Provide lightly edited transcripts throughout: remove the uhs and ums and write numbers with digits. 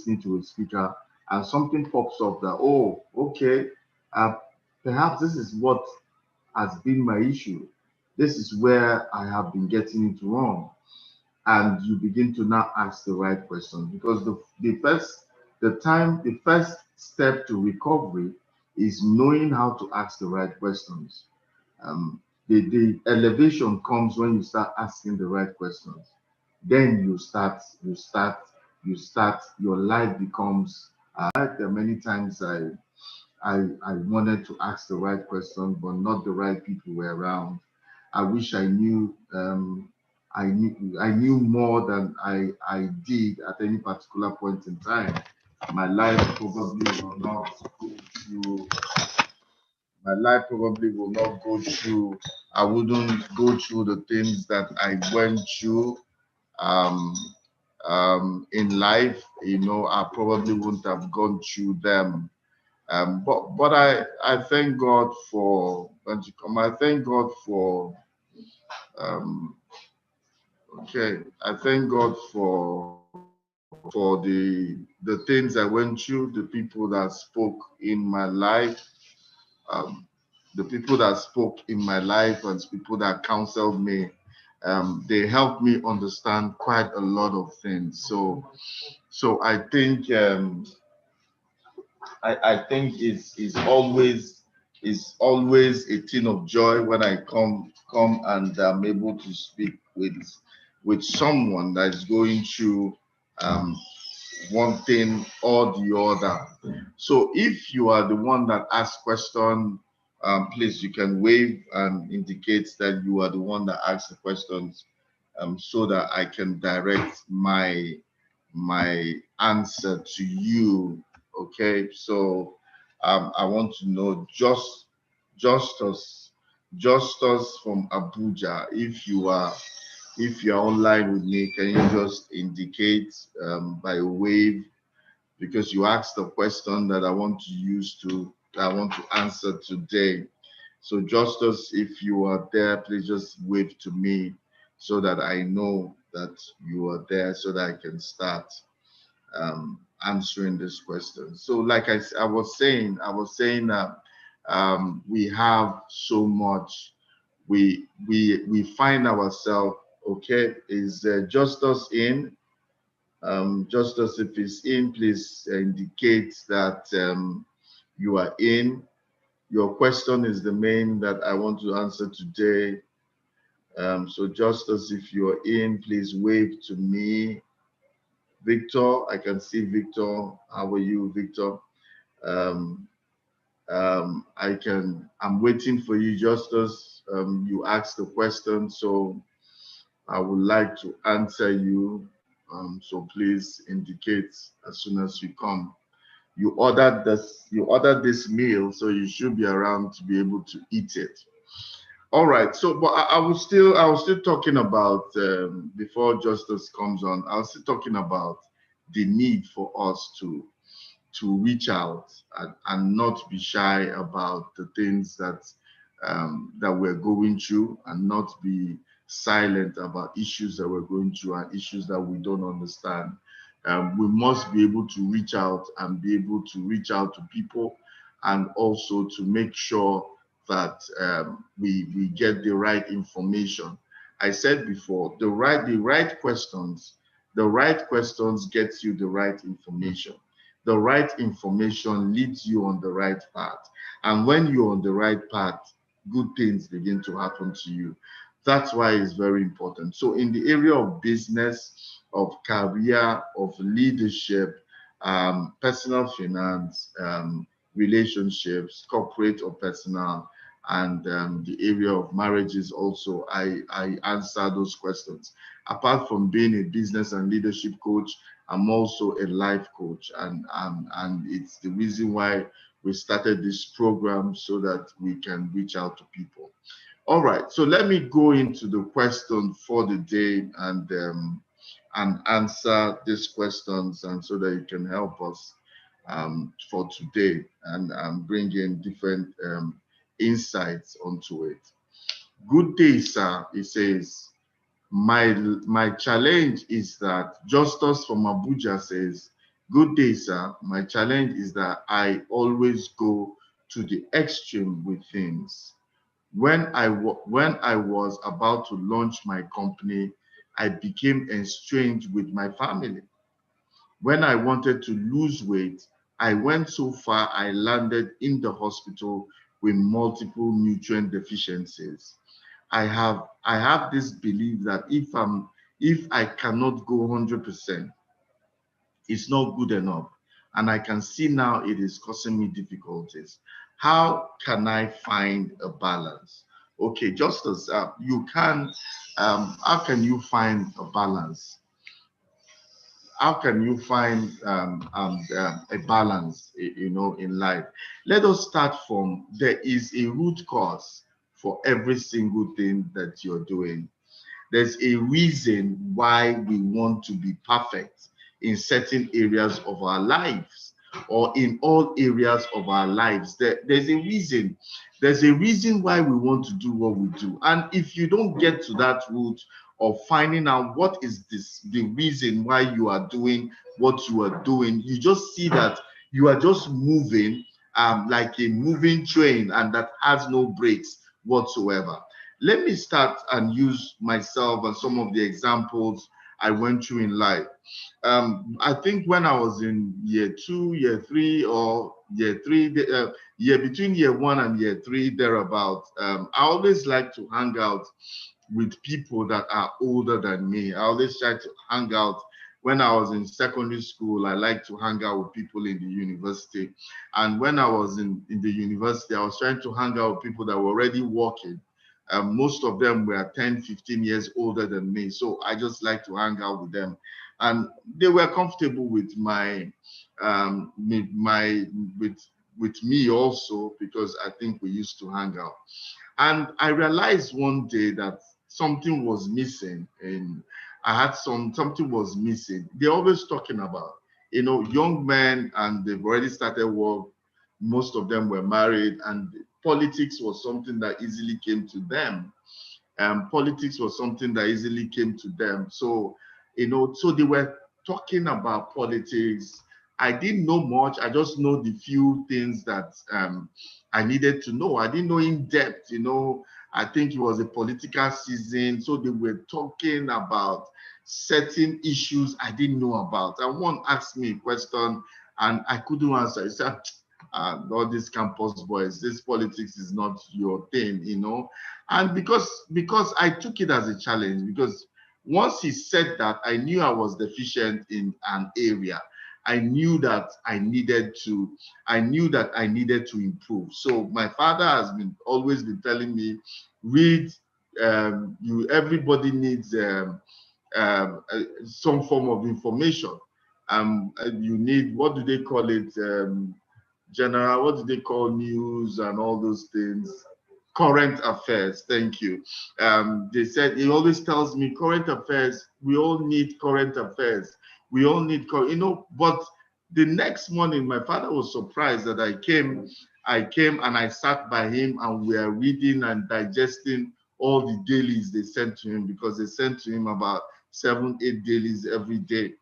listening to a speaker and something pops up that, oh, okay, uh, perhaps this is what has been my issue. This is where I have been getting it wrong. And you begin to now ask the right questions, because the first step to recovery is knowing how to ask the right questions. The elevation comes when you start asking the right questions. Then your life becomes. There are many times I wanted to ask the right question, but not the right people were around. I wish I knew more than I did at any particular point in time. My life probably will not go through. My life probably will not go through. I wouldn't go through the things that I went through um, in life. I probably wouldn't have gone through them. But I thank God for when you come. I thank God for um, okay. I thank God for the things I went through, the people that spoke in my life, um, the people that spoke in my life, and people that counseled me. They helped me understand quite a lot of things. So I think it's always a thing of joy when I come and I'm able to speak with someone that is going through um, one thing or the other. So if you are the one that asks question, please you can wave and indicate that you are the one that asks the questions, so that I can direct my answer to you. Okay, so I want to know Justus Justus from Abuja. If you're online with me, can you just indicate by wave, because you asked the question that I want to answer today. So Justus, if you are there, please just wave to me so that I know that you are there, so that I can start answering this question. So, like I was saying that we have so much. We find ourselves. Okay, is Justus in? Justus, if he's in, please indicate that you are in. Your question is the main that I want to answer today. So Justus, if you're in, please wave to me. Victor, I can see Victor. How are you, Victor? Um, I'm waiting for you, Justus. You asked the question, so I would like to answer you. So please indicate as soon as you come. You ordered this meal, so you should be around to be able to eat it. All right. So, but I was still talking about before Justice comes on. I was still talking about the need for us to reach out and not be shy about the things that we're going through, and not be silent about issues that we're going through and issues that we don't understand. We must be able to reach out and be able to reach out to people, and also to make sure that we get the right information. I said before, the right questions gets you the right information. The right information leads you on the right path. And when you're on the right path, good things begin to happen to you. That's why it's very important. So in the area of business, of career, of leadership, personal finance, relationships, corporate or personal, and the area of marriages also, I answer those questions. Apart from being a business and leadership coach, I'm also a life coach, and it's the reason why we started this program, so that we can reach out to people. All right, so let me go into the question for the day, and answer these questions, and so that you can help us for today, and bring in different insights onto it. Good day, sir. He says, my challenge is that Justus from Abuja says Good day, sir. My challenge is that I always go to the extreme with things. When I was about to launch my company, I became estranged with my family. When I wanted to lose weight, I went so far I landed in the hospital with multiple nutrient deficiencies. I have this belief that if I cannot go 100%, it's not good enough. And I can see now it is causing me difficulties. How can I find a balance? Okay, just as you can, how can you find a balance? How can you find a balance, in life? Let us start from there is a root cause for every single thing that you're doing. There's a reason why we want to be perfect in certain areas of our lives or in all areas of our lives. There's a reason. There's a reason why we want to do what we do. And if you don't get to that root of finding out what is the reason why you are doing what you are doing, you just see that you are just moving like a moving train and that has no brakes whatsoever. Let me start and use myself and some of the examples I went through in life. I think when I was in year two, year three, or year three, year between year one and year three, thereabout, I always like to hang out with people that are older than me. I always try to hang out. When I was in secondary school, I like to hang out with people in the university. And when I was in the university, I was trying to hang out with people that were already working. Most of them were 10, 15 years older than me. So I just like to hang out with them. And they were comfortable with my with me also, because I think we used to hang out. And I realized one day that something was missing, and I had something was missing. They're always talking about, young men, and they've already started work. Most of them were married, and politics was something that easily came to them. Politics was something that easily came to them. So, so they were talking about politics. I didn't know much. I just know the few things that I needed to know. I didn't know in depth, I think it was a political season. So they were talking about certain issues I didn't know about. And one asked me a question and I couldn't answer. He said, all these campus boys, this politics is not your thing, And because I took it as a challenge, because once he said that, I knew I was deficient in an area. I knew that I needed to improve. So my father has always been telling me, read, everybody needs some form of information. You need, what do they call it? General, what do they call news and all those things? Current affairs. Thank you. They said, he always tells me current affairs. We all need current affairs. We all need, but the next morning, my father was surprised that I came and I sat by him and we are reading and digesting all the dailies they sent to him, because they sent to him about 7, 8 dailies every day.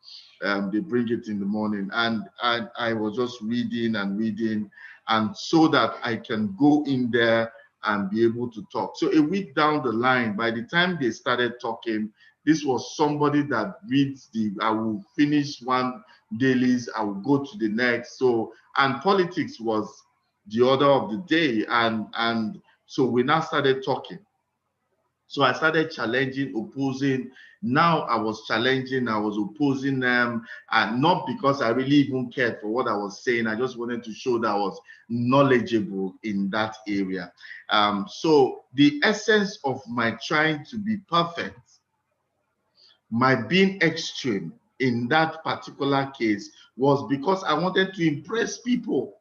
They bring it in the morning, and I was just reading and reading, and so that I can go in there and be able to talk. So a week down the line, by the time they started talking, this was somebody that reads I will finish one dailies, I will go to the next. So, and politics was the order of the day, and so we now started talking. So I started challenging, opposing. Now I was challenging, I was opposing them, and not because I really even cared for what I was saying. I just wanted to show that I was knowledgeable in that area. So the essence of my trying to be perfect, my being extreme in that particular case, was because I wanted to impress people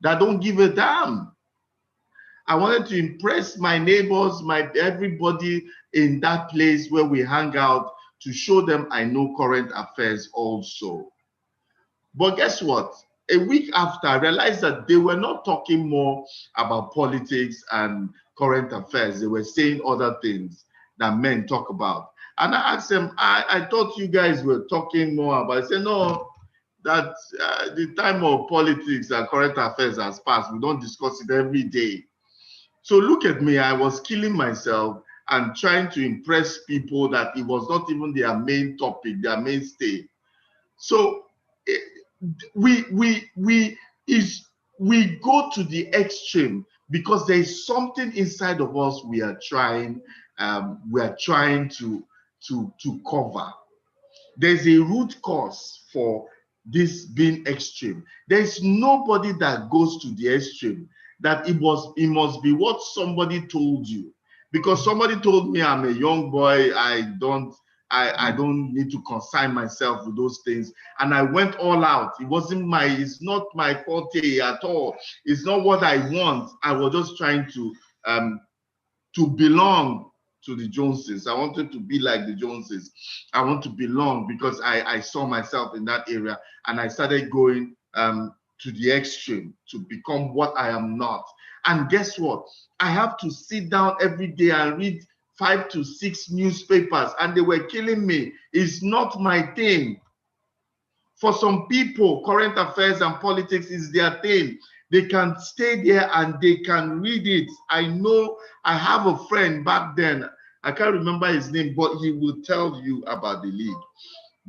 that don't give a damn. I wanted to impress my neighbors, everybody in that place where we hang out, to show them I know current affairs also. But guess what? A week after, I realized that they were not talking more about politics and current affairs. They were saying other things that men talk about. And I asked them, I thought you guys were talking more about it. I said, no, that the time of politics and current affairs has passed. We don't discuss it every day. So look at me, I was killing myself and trying to impress people that it was not even their main topic, their mainstay. So we go to the extreme because there is something inside of us we are trying to cover. There's a root cause for this being extreme. There's nobody that goes to the extreme that it must be what somebody told you. Because somebody told me I'm a young boy, I don't need to consign myself with those things. And I went all out. It's not my forte at all. It's not what I want. I was just trying to belong to the Joneses. I wanted to be like the Joneses. I want to belong because I saw myself in that area, and I started going to the extreme to become what I am not. And guess what? I have to sit down every day and read 5 to 6 newspapers, and they were killing me. It's not my thing. For some people, current affairs and politics is their thing. They can stay there and they can read it. I know I have a friend back then. I can't remember his name, but he will tell you about the league.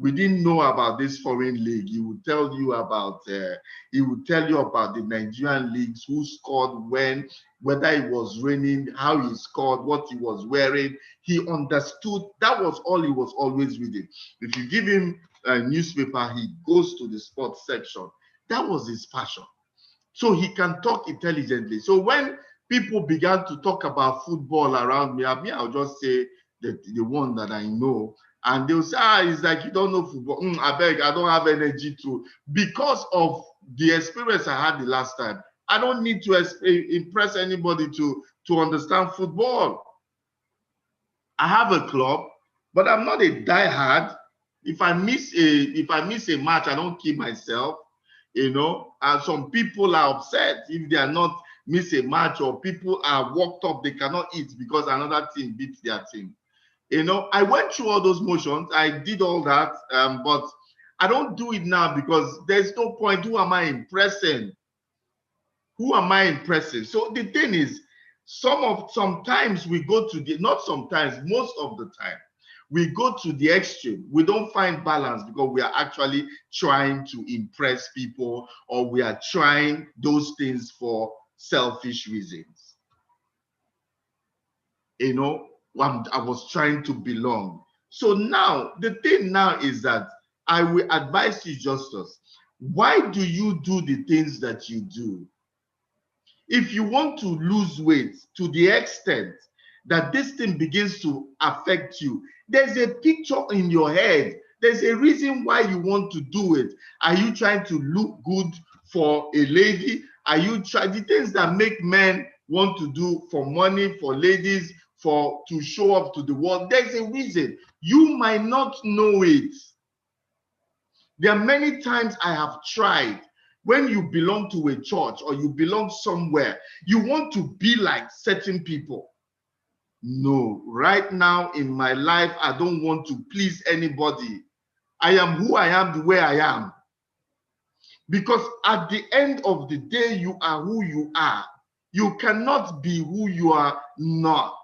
We didn't know about this foreign league. He would tell you about the Nigerian leagues, who scored when, whether it was raining, how he scored, what he was wearing. He understood. That was all he was always reading. If you give him a newspaper, he goes to the sports section. That was his passion. So he can talk intelligently. So when people began to talk about football around me, I'll just say the one that I know. And they'll say, it's like you don't know football. I beg, I don't have energy to. Because of the experience I had the last time, I don't need to impress anybody to understand football. I have a club, but I'm not a diehard. If I miss a match, I don't kill myself. And some people are upset if they are not miss a match, or people are worked up, they cannot eat because another team beats their team. I went through all those motions. I did all that, but I don't do it now because there's no point. Who am I impressing? Who am I impressing? So the thing is, sometimes we go to the, not sometimes, most of the time, we go to the extreme. We don't find balance because we are actually trying to impress people, or we are trying those things for selfish reasons. I was trying to belong. So now, the thing now is that I will advise you, Justus, why do you do the things that you do? If you want to lose weight to the extent that this thing begins to affect you, there's a picture in your head. There's a reason why you want to do it. Are you trying to look good for a lady? Are you trying the things that make men want to do for money, for ladies, to show up to the world? There's a reason. You might not know it. There are many times I have tried. When you belong to a church or you belong somewhere, you want to be like certain people. No, right now in my life, I don't want to please anybody. I am who I am, the way I am. Because at the end of the day, you are who you are. You cannot be who you are not.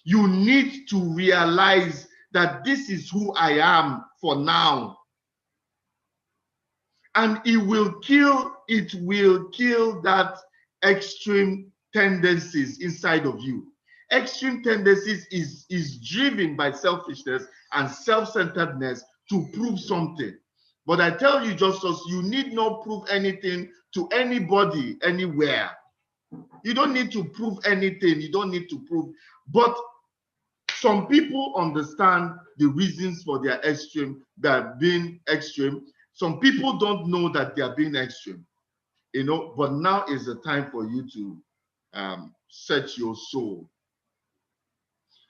You need to realize that this is who I am for now. And it will kill that extreme tendencies inside of you. Extreme tendencies is driven by selfishness and self-centeredness to prove something. But I tell you, Justus, you need not prove anything to anybody anywhere. You don't need to prove anything. You don't need to prove. But some people understand the reasons for their extreme, that being extreme. Some people don't know that they are being extreme, but now is the time for you to search your soul.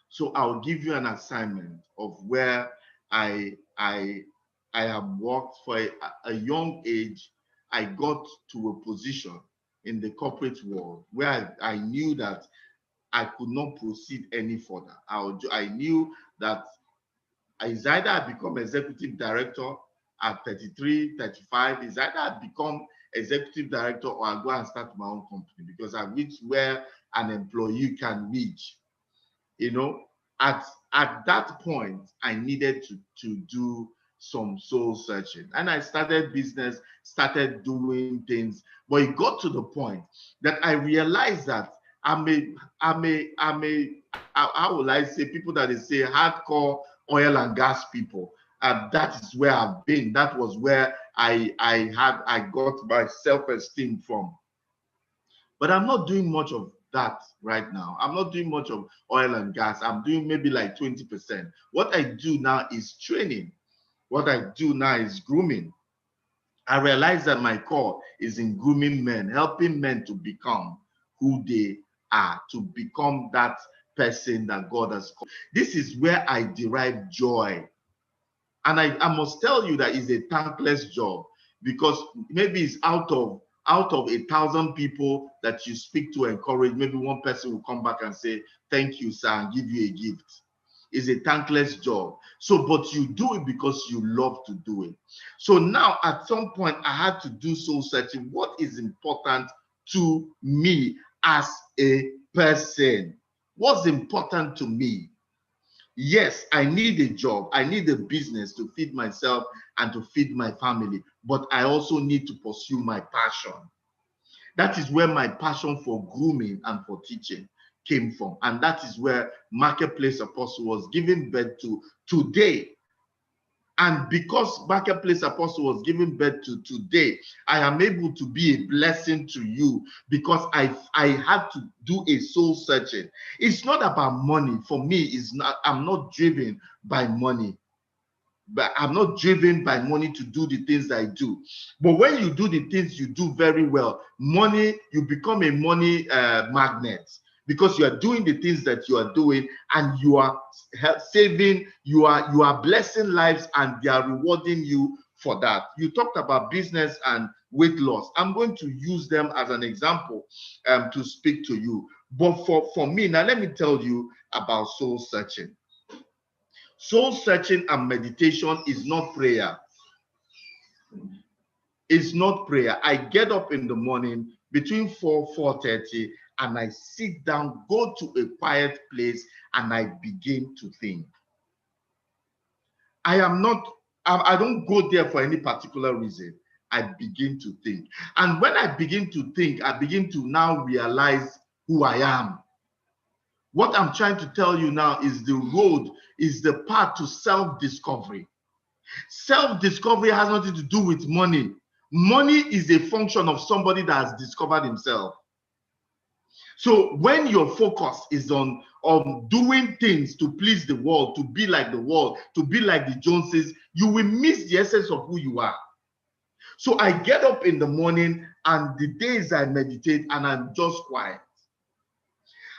So I'll give you an assignment of where I have worked for a young age. I got to a position in the corporate world where I knew that I could not proceed any further. I knew that it's either I become executive director at 33, 35, it's either I become executive director or I go and start my own company, because I reached where an employee can reach. You know, at that point, I needed to do some soul searching, and I started business, started doing things, but it got to the point that I realized that how will I say, people that they say hardcore oil and gas people. That is where I've been. That was where I got my self-esteem from. But I'm not doing much of that right now. I'm not doing much of oil and gas. I'm doing maybe like 20%. What I do now is training. What I do now is grooming. I realize that my core is in grooming men, helping men to become who they are, to become that person that God has called. This is where I derive joy. And I must tell you that it's a thankless job, because maybe it's out of 1,000 people that you speak to encourage, maybe one person will come back and say, thank you, sir, and give you a gift. It's a thankless job. So, but you do it because you love to do it. So now at some point I had to do soul searching. What is important to me as a person? What's important to me? Yes, I need a job. I need a business to feed myself and to feed my family, but I also need to pursue my passion. That is where my passion for grooming and for teaching came from. And that is where Marketplace Apostle was given birth to today. And because Marketplace Apostle was given birth to today, I am able to be a blessing to you, because I had to do a soul searching. It's not about money. For me, I'm not driven by money. But I'm not driven by money to do the things I do. But when you do the things you do very well, money, you become a money magnet, because you are doing the things that you are doing, and you are saving, you are blessing lives, and they are rewarding you for that. You talked about business and weight loss. I'm going to use them as an example to speak to you. But for me, now let me tell you about soul searching. Soul searching and meditation is not prayer. It's not prayer. I get up in the morning between 4:30, and I sit down, go to a quiet place, and I begin to think. I don't go there for any particular reason. I begin to think. And when I begin to think, I begin to now realize who I am. What I'm trying to tell you now is the road, is the path to self-discovery. Self-discovery has nothing to do with money. Money is a function of somebody that has discovered himself. So when your focus is on doing things to please the world, to be like the world, to be like the Joneses, you will miss the essence of who you are. So I get up in the morning, and the days I meditate, and I'm just quiet.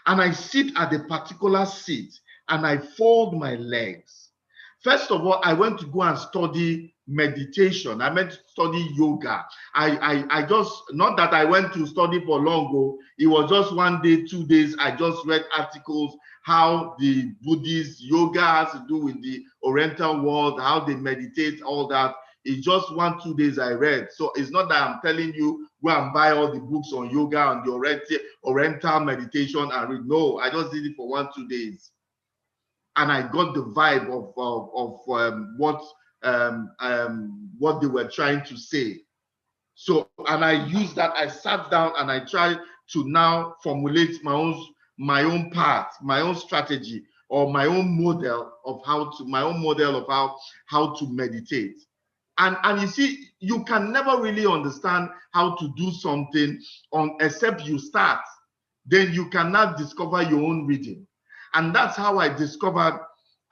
And I sit at a particular seat, and I fold my legs. First of all, I went to go and study meditation. I went to study yoga. I just, not that I went to study for long ago. It was just 1 day, 2 days. I just read articles, how the Buddhist yoga has to do with the Oriental world, how they meditate, all that. It's just 1, 2 days I read. So it's not that I'm telling you, go and buy all the books on yoga and the Oriental meditation and read. No, I just did it for 1, 2 days. And I got the vibe of what they were trying to say. So, and I used that. I sat down and I tried to now formulate my own path, my own strategy, or my own model of how to meditate. And you see, you can never really understand how to do something except you start. Then you cannot discover your own rhythm. And that's how I discovered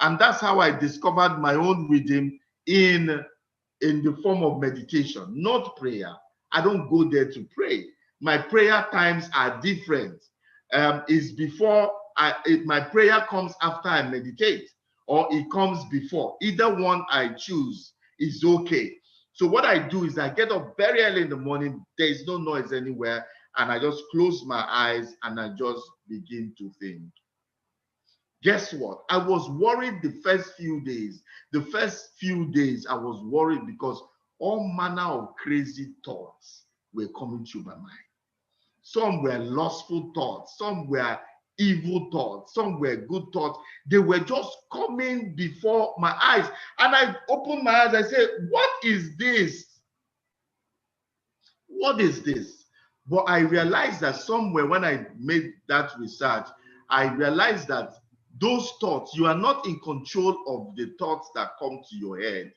my own rhythm in the form of meditation, not prayer. I don't go there to pray. My prayer times are different. My prayer comes after I meditate, or it comes before. Either one I choose is okay. So what I do is I get up very early in the morning. There is no noise anywhere, and I just close my eyes and I just begin to think. Guess what? I was worried the first few days. The first few days, I was worried because all manner of crazy thoughts were coming through my mind. Some were lustful thoughts, some were evil thoughts, some were good thoughts. They were just coming before my eyes. And I opened my eyes, I said, what is this? What is this? But I realized that somewhere when I made that research, I realized that those thoughts, you are not in control of the thoughts that come to your head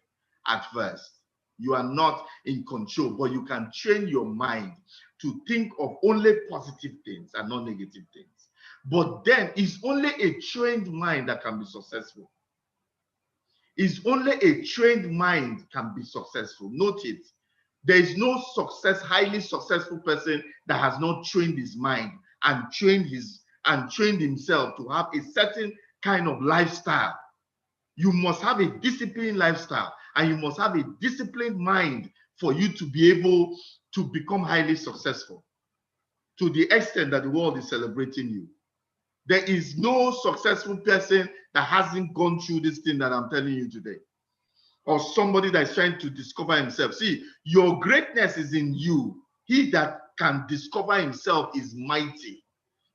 at first. You are not in control, but you can train your mind to think of only positive things and not negative things. But then it's only a trained mind that can be successful. It's only a trained mind can be successful. Note it. There is no highly successful person that has not trained his mind and trained himself to have a certain kind of lifestyle. You must have a disciplined lifestyle and you must have a disciplined mind for you to be able to become highly successful to the extent that the world is celebrating you. There is no successful person that hasn't gone through this thing that I'm telling you today, or somebody that is trying to discover himself. See, your greatness is in you. He that can discover himself is mighty.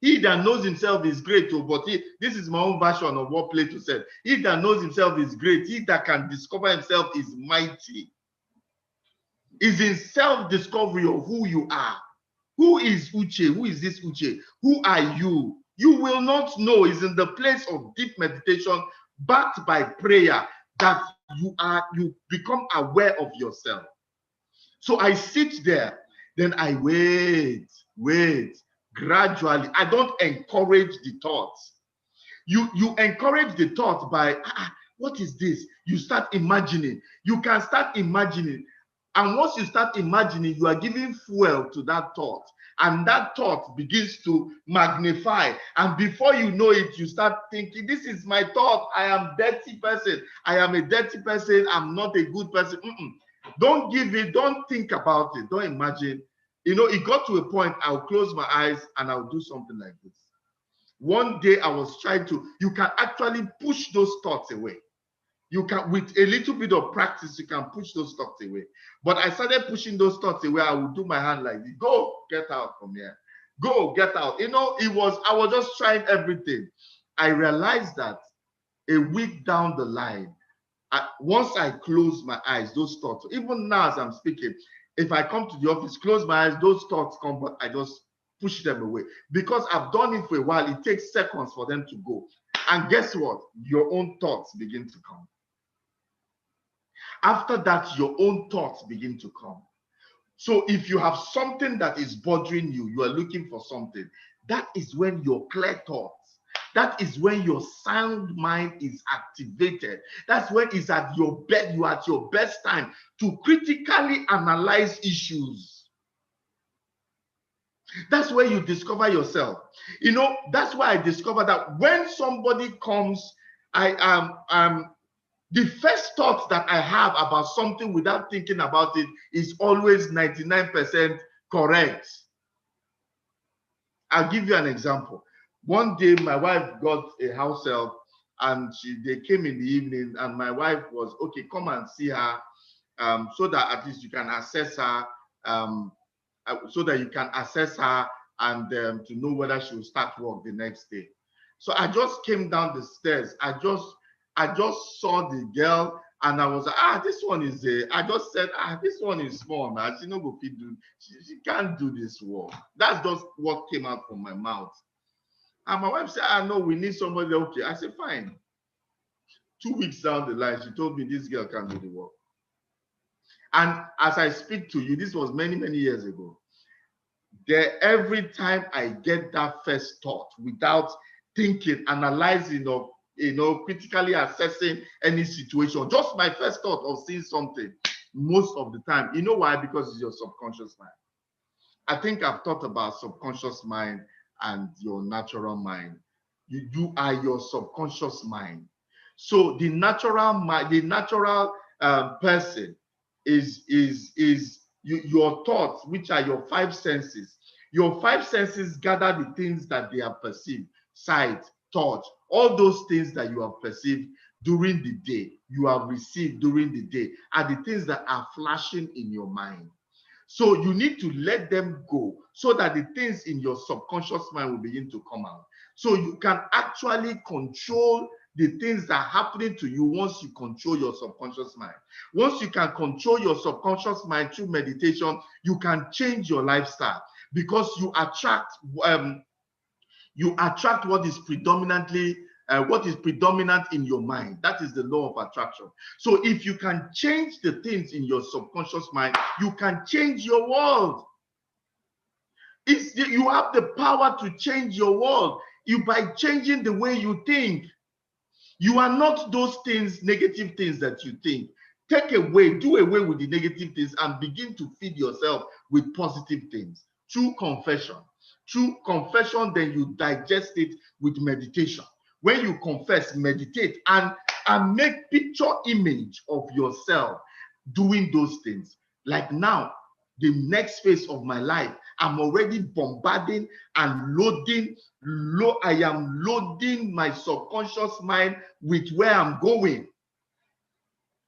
He that knows himself is great, but this is my own version of what Plato said. He that knows himself is great. He that can discover himself is mighty. Is in self-discovery of who you are. Who is Uche? Who is this Uche? Who are you? You will not know. It's in the place of deep meditation, backed by prayer, that you become aware of yourself. So I sit there, then I wait. Gradually, I don't encourage the thoughts. You encourage the thought by, what is this? You start imagining. You can start imagining. And once you start imagining, you are giving fuel to that thought. And that thought begins to magnify. And before you know it, you start thinking, this is my thought. I am a dirty person. I am a dirty person. I'm not a good person. Don't give it. Don't think about it. Don't imagine. You know, it got to a point, I'll close my eyes and I'll do something like this. One day I was trying to, you can actually push those thoughts away. You can, with a little bit of practice, you can push those thoughts away. But I started pushing those thoughts away. I would do my hand like this. Go, get out from here. Go, get out. You know, I was just trying everything. I realized that a week down the line, once I close my eyes, those thoughts, even now as I'm speaking, if I come to the office, close my eyes, those thoughts come, but I just push them away. Because I've done it for a while, it takes seconds for them to go. And guess what? Your own thoughts begin to come. After that, your own thoughts begin to come. So if you have something that is bothering you, you are looking for something, that is when your clear thoughts, that is when your sound mind is activated. That's when it's at your best, you are at your best time to critically analyze issues. That's where you discover yourself. You know, that's why I discovered that when somebody comes, the first thought that I have about something without thinking about it is always 99% correct. I'll give you an example. One day, my wife got a house help and they came in the evening and my wife was, okay, come and see her so that at least you can assess her, and to know whether she will start work the next day. So I just came down the stairs. I just saw the girl and I was like, this one is I just said, this one is small now. She no go fit do, she can't do this work. That's just what came out from my mouth. And my wife said, no, we need somebody. Okay. I said, fine. 2 weeks down the line, she told me this girl can't do the work. And as I speak to you, this was many, many years ago. Every time I get that first thought without thinking, analyzing, or critically assessing any situation, just my first thought of seeing something, most of the time, you know why? Because it's your subconscious mind. I think I've thought about subconscious mind and your natural mind. You are your subconscious mind. So the natural mind, the natural person is your thoughts, which are your five senses. Your five senses gather the things that they have perceived, sight, touch, all those things that you have perceived during the day, you have received during the day, are the things that are flashing in your mind. So you need to let them go so that the things in your subconscious mind will begin to come out. So you can actually control the things that are happening to you once you control your subconscious mind. Once you can control your subconscious mind through meditation, you can change your lifestyle because you attract what is predominant in your mind. That is the law of attraction. So if you can change the things in your subconscious mind, you can change your world. You have the power to change your world by changing the way you think. You are not those things, negative things that you think. Do away with the negative things and begin to feed yourself with positive things through confession. Through confession, then you digest it with meditation. When you confess, meditate, and make picture image of yourself doing those things. Like now, the next phase of my life, I'm already bombarding and loading. I am loading my subconscious mind with where I'm going.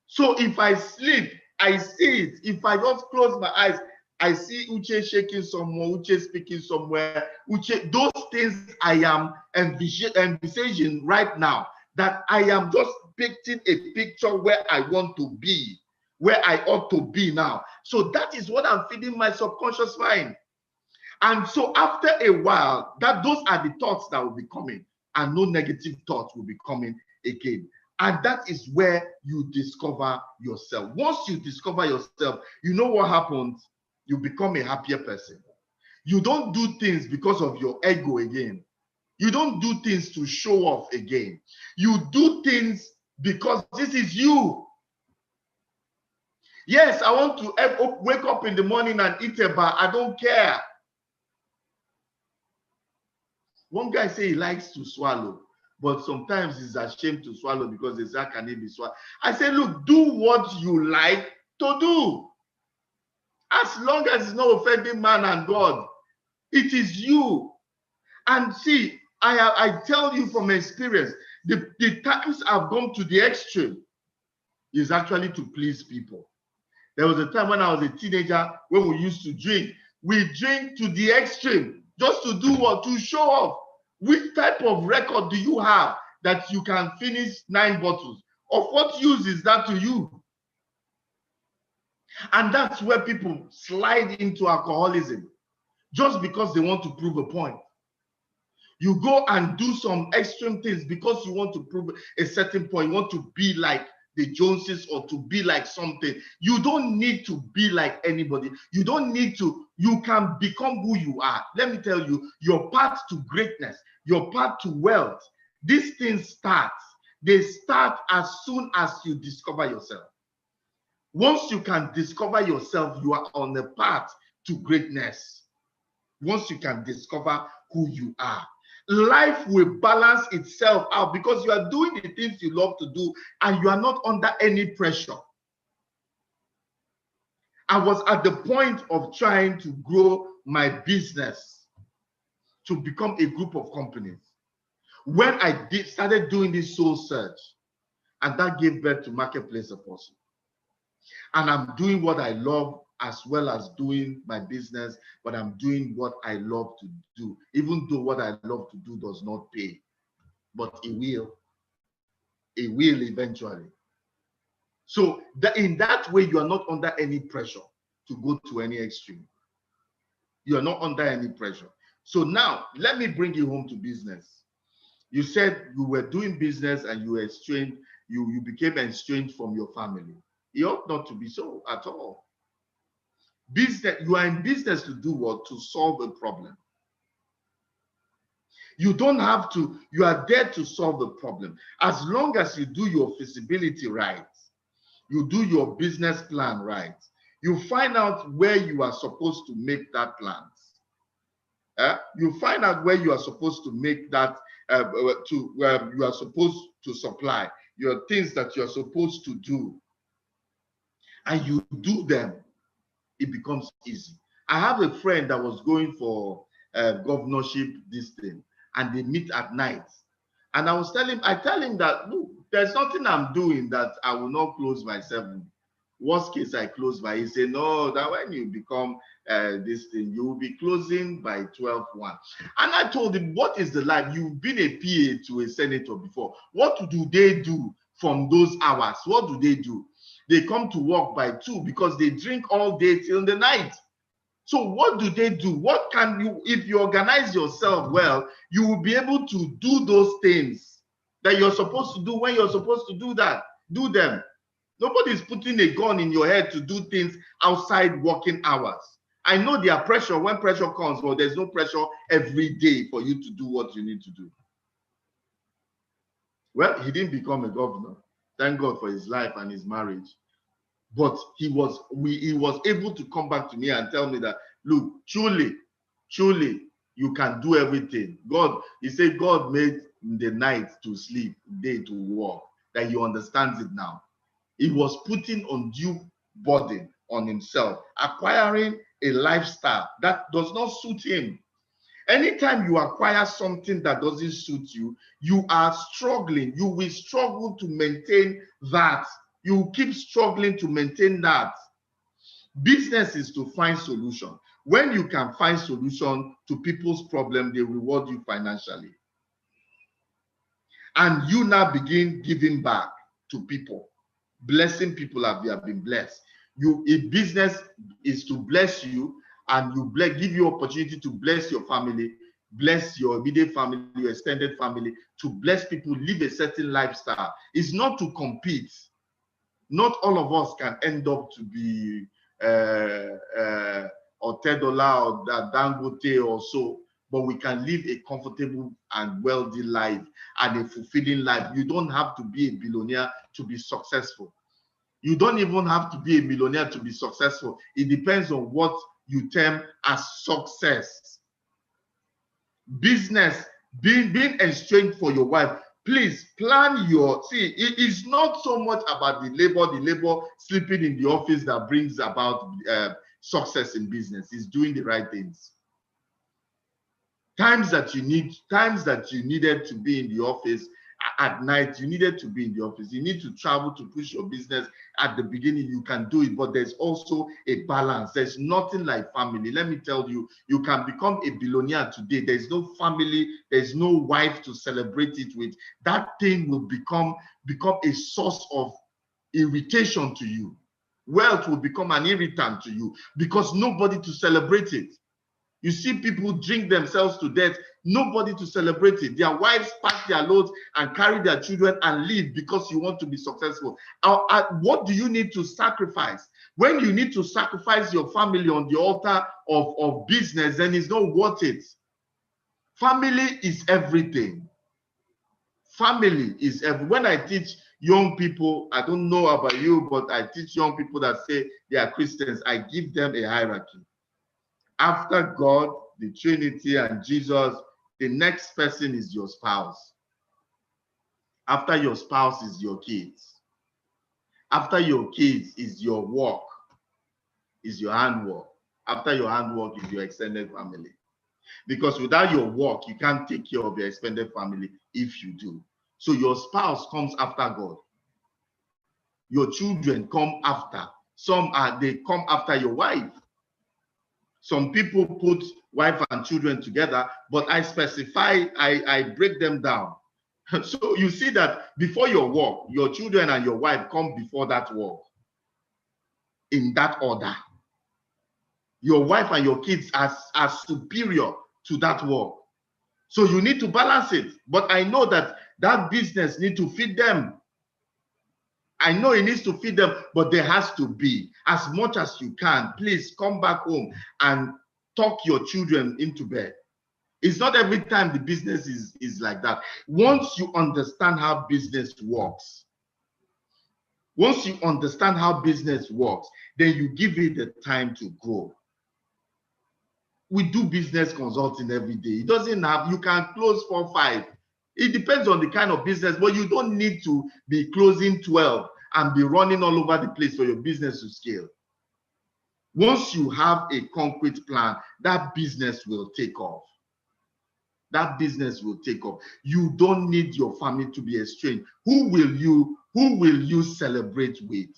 So if I sleep, I see it. If I just close my eyes, I see Uche shaking somewhere, Uche speaking somewhere, Uche, those things I am envisaging right now, that I am just painting a picture where I want to be, where I ought to be now. So that is what I'm feeding my subconscious mind. And so after a while, those are the thoughts that will be coming, and no negative thoughts will be coming again. And that is where you discover yourself. Once you discover yourself, you know what happens? You become a happier person. You don't do things because of your ego again. You don't do things to show off again. You do things because this is you. Yes, I want to wake up in the morning and eat a bar. I don't care. One guy say he likes to swallow, but sometimes he's ashamed to swallow because they say, how can he be swallowed? I say, look, do what you like to do. As long as it's not offending man and God, it is you. And see, I tell you from experience, the times I've gone to the extreme is actually to please people. There was a time when I was a teenager when we used to drink. We drink to the extreme just to do what? To show off. Which type of record do you have that you can finish 9 bottles? Of what use is that to you? And that's where people slide into alcoholism just because they want to prove a point. You go and do some extreme things because you want to prove a certain point. You want to be like the Joneses or to be like something. You don't need to be like anybody. You don't need to. You can become who you are. Let me tell you, your path to greatness, your path to wealth, these things start. They start as soon as you discover yourself. Once you can discover yourself, you are on the path to greatness. Once you can discover who you are, life will balance itself out because you are doing the things you love to do and you are not under any pressure. I was at the point of trying to grow my business to become a group of companies when I started doing this soul search, and that gave birth to Marketplace Apostle. And I'm doing what I love as well as doing my business, but I'm doing what I love to do, even though what I love to do does not pay, but it will. It will eventually. So in that way, you are not under any pressure to go to any extreme. You are not under any pressure. So now, let me bring you home to business. You said you were doing business and you were estranged, you became estranged from your family. It ought not to be so at all. Business, you are in business to do what? To solve a problem. You don't have to, you are there to solve the problem. As long as you do your feasibility right, you do your business plan right, you find out where you are supposed to make that plan. You find out where you are supposed to make that, you are supposed to supply your things that you are supposed to do, and you do them, it becomes easy. I have a friend that was going for governorship this thing, and they meet at night. And I tell him that, look, there's nothing I'm doing that I will not close by 7. Worst case, I close by. He said, no, that when you become this thing, you will be closing by 12:1. And I told him, what is the life? You've been a PA to a senator before. What do they do from those hours? What do they do? They come to work by 2 because they drink all day till the night. So what do they do? What can you, if you organize yourself well, you will be able to do those things that you're supposed to do when you're supposed to do them. Nobody's putting a gun in your head to do things outside working hours. I know there are pressure when pressure comes, but there's no pressure every day for you to do what you need to do. Well, he didn't become a governor. Thank God for his life and his marriage. But he was able to come back to me and tell me that, look, truly, you can do everything. God, he said God made the night to sleep, day to work, that he understands it now. He was putting undue burden on himself, acquiring a lifestyle that does not suit him. Anytime you acquire something that doesn't suit you, you are struggling. You will struggle to maintain that. You will keep struggling to maintain that. Business is to find solution. When you can find solution to people's problem, they reward you financially. And you now begin giving back to people, blessing people as you have been blessed. A business is to bless you, and give you opportunity to bless your family, bless your immediate family, your extended family, to bless people, live a certain lifestyle. It's not to compete. Not all of us can end up to be Otedola or Dangote or so, but we can live a comfortable and wealthy life and a fulfilling life. You don't have to be a billionaire to be successful. You don't even have to be a millionaire to be successful. It depends on what you term as success. Business, being estranged for your wife. Please plan it is not so much about the labor sleeping in the office that brings about success in business. It's doing the right things. Times that you needed to be in the office at night, you needed to be in the office. You need to travel to push your business at the beginning. You can do it, but there's also a balance. There's nothing like family. Let me tell you, you can become a billionaire today. There's no family, there's no wife to celebrate it with. That thing will become a source of irritation to you. Wealth will become an irritant to you because nobody to celebrate it. You see people drink themselves to death, nobody to celebrate it. Their wives pack their loads and carry their children and leave because you want to be successful. What do you need to sacrifice? When you need to sacrifice your family on the altar of business, then it's not worth it. Family is everything. Family is everything. When I teach young people, I don't know about you, but I teach young people that say they are Christians, I give them a hierarchy. After God, the Trinity, and Jesus, the next person is your spouse. After your spouse is your kids. After your kids is your work, is your handwork. After your handwork is your extended family. Because without your work, you can't take care of your extended family if you do. So your spouse comes after God. Your children come after. They come after your wife. Some people put wife and children together, but I specify, I break them down. So you see that before your work, your children and your wife come before that work. In that order. Your wife and your kids are superior to that work. So you need to balance it. But I know that business needs to feed them. I know it needs to feed them, but there has to be, as much as you can, please come back home and tuck your children into bed. It's not every time the business is like that. Once you understand how business works, then you give it the time to grow. We do business consulting every day. It doesn't have, you can close 4, 5. It depends on the kind of business, but you don't need to be closing 12 and be running all over the place for your business to scale. Once you have a concrete plan, that business will take off. That business will take off. You don't need your family to be estranged. Who will you celebrate with?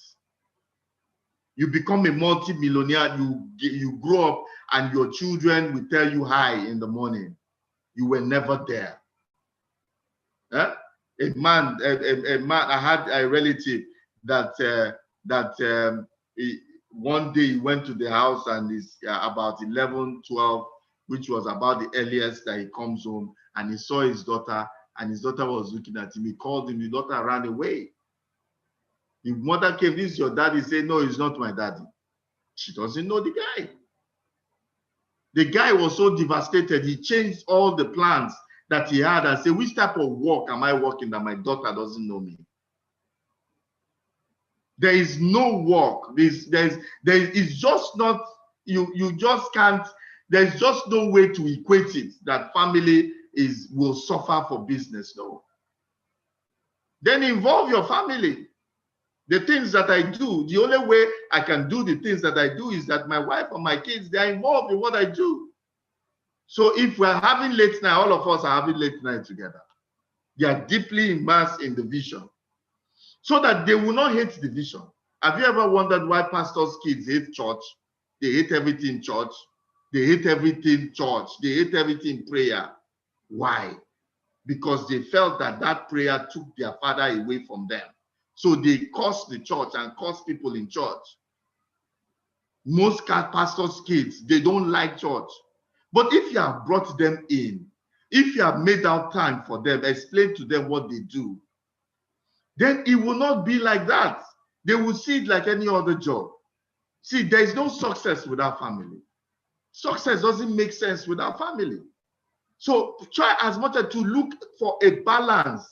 You become a multi-millionaire, you grow up and your children will tell you hi in the morning. You were never there. Huh? A man, I had a relative that one day he went to the house and it's about 11, 12, which was about the earliest that he comes home, and he saw his daughter, and his daughter was looking at him. He called him, the daughter ran away. The mother came, this is your daddy. He said, no, he's not my daddy. She doesn't know the guy. The guy was so devastated, he changed all the plans that he had and said, which type of work am I working that my daughter doesn't know me? There is no work. It's just not, you just can't, there's just no way to equate it that family will suffer for business. No. Then involve your family. The things that I do, the only way I can do the things that I do is that my wife and my kids, they are involved in what I do. So if we're having late night, all of us are having late night together. They are deeply immersed in the vision so that they will not hate the vision. Have you ever wondered why pastors' kids hate church? They hate everything church. They hate everything church. They hate everything prayer. Why? Because they felt that prayer took their father away from them. So they curse the church and curse people in church. Most pastors' kids, they don't like church. But if you have brought them in, if you have made out time for them, explain to them what they do, then it will not be like that. They will see it like any other job. See, there is no success without family. Success doesn't make sense without family. So try as much as to look for a balance.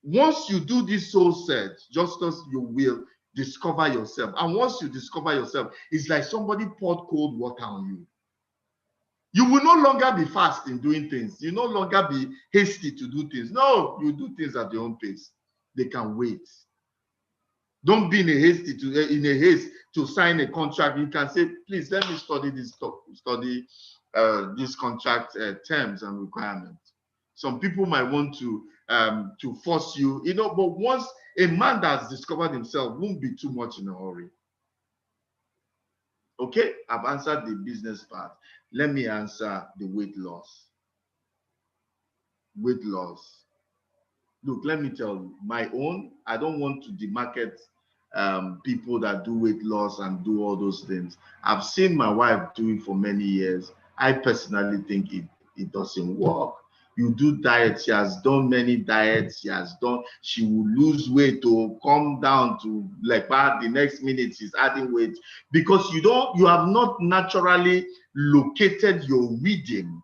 Once you do this soul search, just as you will discover yourself. And once you discover yourself, it's like somebody poured cold water on you. You will no longer be fast in doing things. You no longer be hasty to do things. No, you do things at your own pace. They can wait. Don't be in a haste to sign a contract. You can say, please let me study this contract terms and requirements. Some people might want to force you, but once a man that's discovered himself won't be too much in a hurry. Okay, I've answered the business part. Let me answer the weight loss. Weight loss. Look, let me tell you, my own, I don't want to demarket people that do weight loss and do all those things. I've seen my wife do it for many years. I personally think it doesn't work. You do diets. She has done many diets. She will lose weight to come down to like that. The next minute she's adding weight because you have not naturally located your rhythm.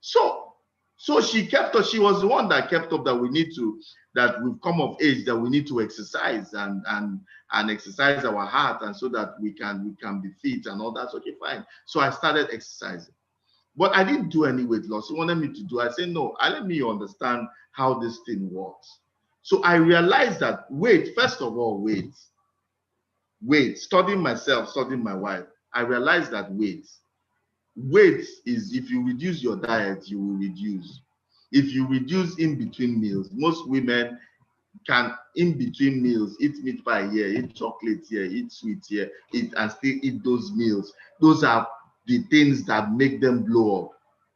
So she kept up. She was the one that kept up that we've come of age, that we need to exercise and exercise our heart, and so that we can be fit and all that. Okay, fine. So I started exercising. But I didn't do any weight loss. He wanted me to do. I said, no, let me understand how this thing works. So I realized that first of all, studying myself, studying my wife, I realized that weight is, if you reduce your diet, you will reduce. If you reduce in between meals, most women can in between meals eat meat pie here, eat chocolate here, eat sweet here, and still eat those meals. Those are the things that make them blow up.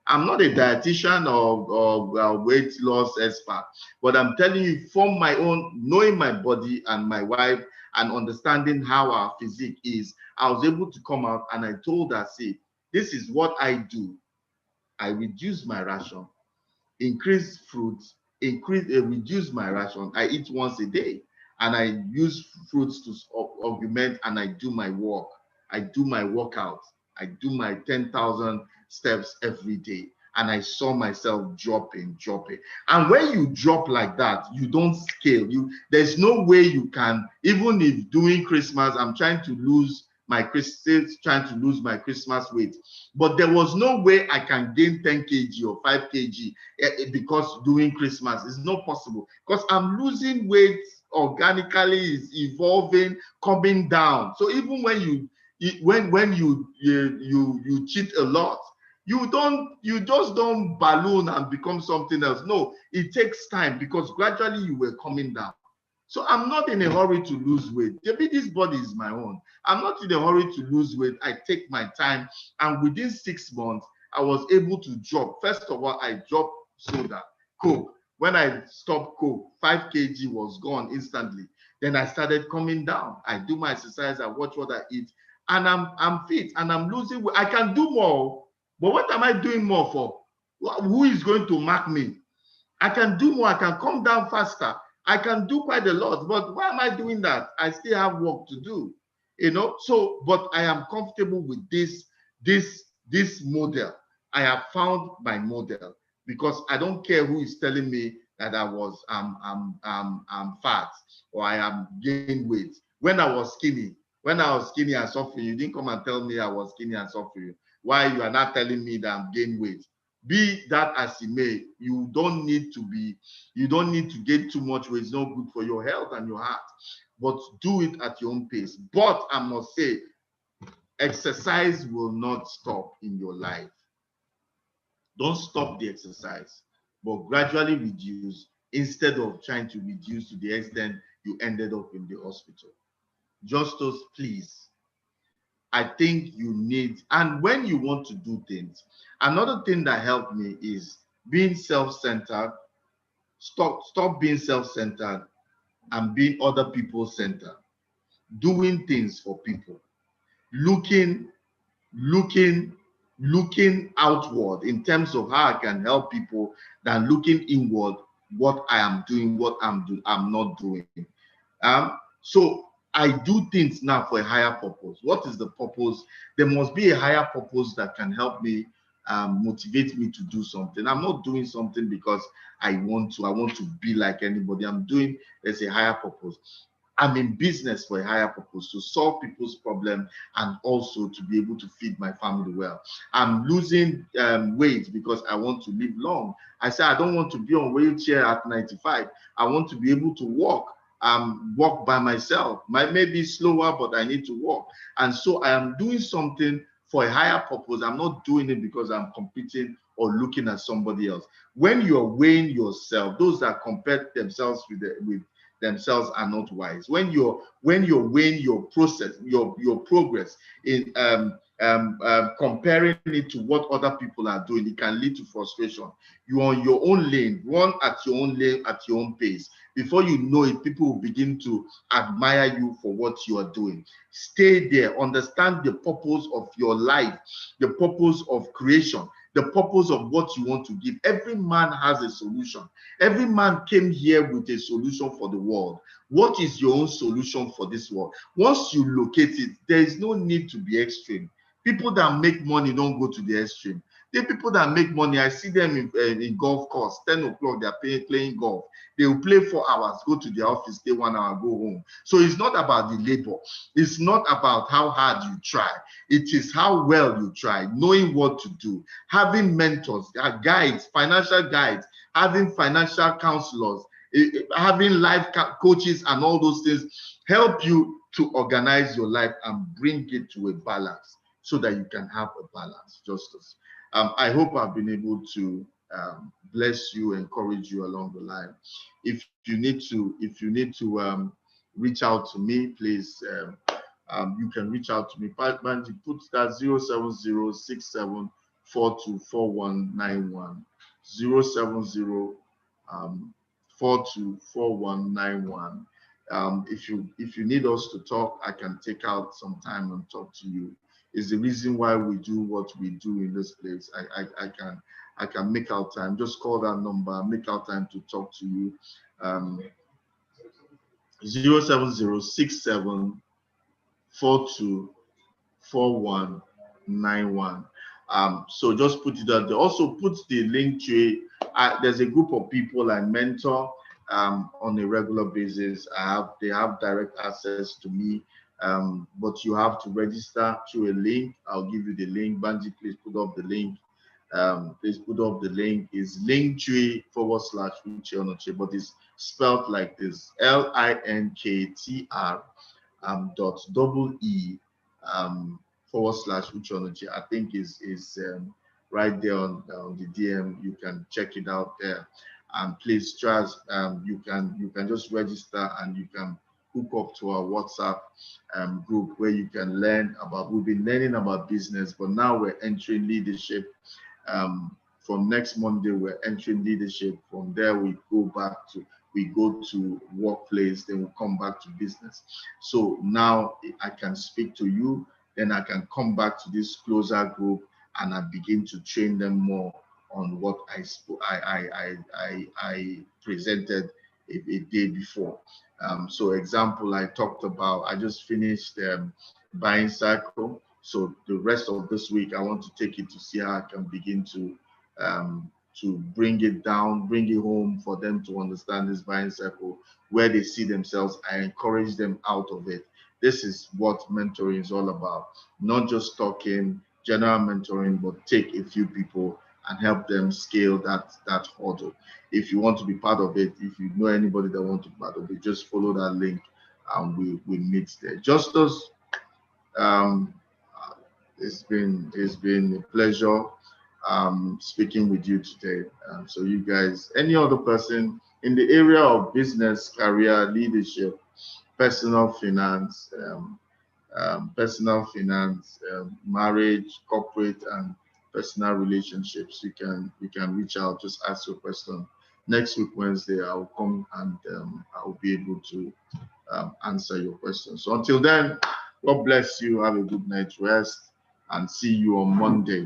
I'm not a dietitian or weight loss expert, but I'm telling you from my own, knowing my body and my wife and understanding how our physique is, I was able to come out and I told her, see, this is what I do. I reduce my ration, increase fruits, reduce my ration. I eat once a day and I use fruits to augment, and I do my work. I do my workout. I do my 10,000 steps every day. And I saw myself dropping. And when you drop like that, you don't scale. There's no way you can, even if doing Christmas, I'm trying to lose my Christmas weight. But there was no way I can gain 10 kg or 5 kg because doing Christmas is not possible. Because I'm losing weight organically, is evolving, coming down. So even when when you cheat a lot, you just don't balloon and become something else. No, it takes time, because gradually you were coming down. So I'm not in a hurry to lose weight. Maybe this body is my own. I'm not in a hurry to lose weight. I take my time, and within 6 months I was able to drop. First of all, I dropped soda, Coke. When I stopped Coke, 5 kg was gone instantly. Then I started coming down. I do my exercise, I watch what I eat, and I'm fit and I'm losing weight. I can do more, but what am I doing more for? Who is going to mark me? I can do more. I can come down faster. I can do quite a lot. But why am I doing that? I still have work to do. So, but I am comfortable with this model. I have found my model, because I don't care who is telling me that I'm fat or I am gaining weight. When I was skinny, and suffering, you didn't come and tell me I was skinny and suffering. Why you are not telling me that I'm gaining weight? Be that as it may, you don't need to gain too much weight. It's not good for your health and your heart. But do it at your own pace. But I must say, exercise will not stop in your life. Don't stop the exercise, but gradually reduce, instead of trying to reduce to the extent you ended up in the hospital. Justus, please. I think you need, and when you want to do things, another thing that helped me is being self-centered. Stop being self-centered and being other people-centered. Doing things for people. Looking, looking, looking outward in terms of how I can help people, than looking inward, what I am doing, what I'm not doing. So I do things now for a higher purpose. What is the purpose? There must be a higher purpose that can help me, motivate me to do something. I'm not doing something because I want to be like anybody. I'm doing, there's a higher purpose. I'm in business for a higher purpose, to solve people's problem and also to be able to feed my family well. I'm losing weight because I want to live long. I say I don't want to be on wheelchair at 95. I want to be able to walk by myself. Might maybe slower, but I need to walk. And so I am doing something for a higher purpose. I'm not doing it because I'm competing or looking at somebody else. When you're weighing yourself, those that compare themselves with themselves are not wise. When you're weighing your process, your progress in comparing it to what other people are doing, it can lead to frustration. You're on your own lane, run at your own lane, at your own pace. Before you know it, people will begin to admire you for what you are doing. Stay there. Understand the purpose of your life, the purpose of creation, the purpose of what you want to give. Every man has a solution. Every man came here with a solution for the world. What is your own solution for this world? Once you locate it, there is no need to be extreme. People that make money don't go to the extreme. The people that make money, I see them in golf course, 10 o'clock, they're playing golf. They will play 4 hours, go to the office, stay 1 hour, go home. So it's not about the labor. It's not about how hard you try. It is how well you try, knowing what to do, having mentors, guides, financial guides, having financial counselors, having life coaches, and all those things help you to organize your life and bring it to a balance, so that you can have a balance. Justus, I hope I've been able to bless you, encourage you along the line. If you need to reach out to me, please, you can reach out to me. Banji, put that 07067424191, 070424191. If you need us to talk, I can take out some time and talk to you. Is the reason why we do what we do in this place. I can make out time. Just call that number, make out time to talk to you. 07067424191. So just put it out there. Also put the link to it. There's a group of people I mentor on a regular basis. They have direct access to me, but you have to register through a link. I'll give you the link. Banji, please put up the link. Please put up the link. Is linktree/Uche, but it's spelled like this: LINKTR /Uchonochi. I think is right there on the DM. You can check it out there. And please trust, you can just register and you can hook up to our WhatsApp group where you can learn about. We've been learning about business, but now we're entering leadership. From next Monday, we're entering leadership. From there, we go to workplace, then we come back to business. So now I can speak to you, then I can come back to this closer group and I begin to train them more on what I presented a day before. So example, I talked about, I just finished buying cycle. So the rest of this week, I want to take it to see how I can begin to bring it down, bring it home for them to understand this buying cycle, where they see themselves. I encourage them out of it. This is what mentoring is all about. Not just talking, general mentoring, but take a few people and help them scale that hurdle. If you want to be part of it, if you know anybody that wants to be part of it, just follow that link and we meet there. Justus, it's been a pleasure speaking with you today. So you guys, any other person in the area of business, career, leadership, personal finance, marriage, corporate, and personal relationships, you can reach out, just ask your question. Next week Wednesday I'll come and I'll be able to answer your questions. So until then, God bless you, have a good night's rest, and see you on Monday.